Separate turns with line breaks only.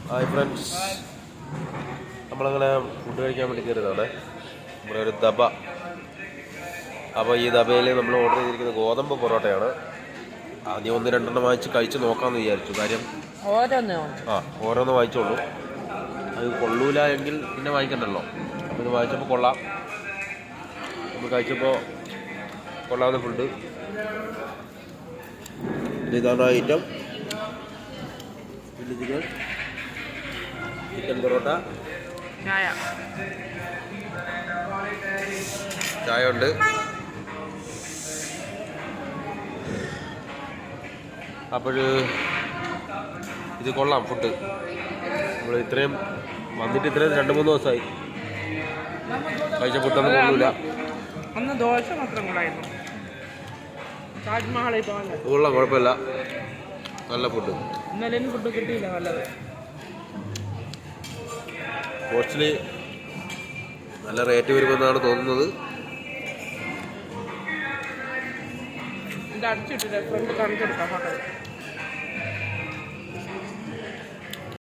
Hi friends, നമ്മളങ്ങനെ food കഴിക്കാൻ വേണ്ടി കയറിയതാണ്. നമ്മുടെ ഒരു ദബ. അപ്പോൾ ഈ ദബയിൽ നമ്മൾ ഓർഡർ ചെയ്തിരിക്കുന്നത് ഗോതമ്പ് പൊറോട്ടയാണ്. ആദ്യം 1-2 വാങ്ങിച്ച് കഴിച്ച് നോക്കാമെന്ന് വിചാരിച്ചു. കാര്യം ഓരോന്ന് വാങ്ങിച്ചോളൂ. അത് കൊള്ളൂല എങ്കിൽ പിന്നെ വാങ്ങിക്കണ്ടല്ലോ. അപ്പോൾ ഇത് വാങ്ങിച്ചപ്പോൾ കൊള്ളാം. നമ്മൾ കഴിച്ചപ്പോൾ കൊള്ളാവുന്ന ഫുഡ്. ഇതാണ് ഐറ്റം. ചിക്കൻ പൊറോട്ട, ചായ ഉണ്ട്. അപ്പോൾ ഇത് കൊള്ളാം ഫുഡ്. നമ്മൾ ഇത്രയും വന്നിട്ട് ഇത്രയും 2-3 ദിവസമായി. കഴിച്ച ഫുഡൊന്നും കൊള്ളൂല.
അന്ന് ദോശ മാത്രം കൂടായിരുന്നു. താജ്മഹൽ
കൊള്ളാം, കുഴപ്പമില്ല. നല്ല ഫുഡ്.
ഇന്നലെ ഫുഡ് കിട്ടിയില്ല നല്ലത്.
കോസ്റ്റ്ലി നല്ല റേറ്റ് വരുമെന്നാണ് തോന്നുന്നത്.
ഇത് അടിച്ചിട്ടില്ല, ഫ്രണ്ട് കാണിച്ചെടുക്കാം.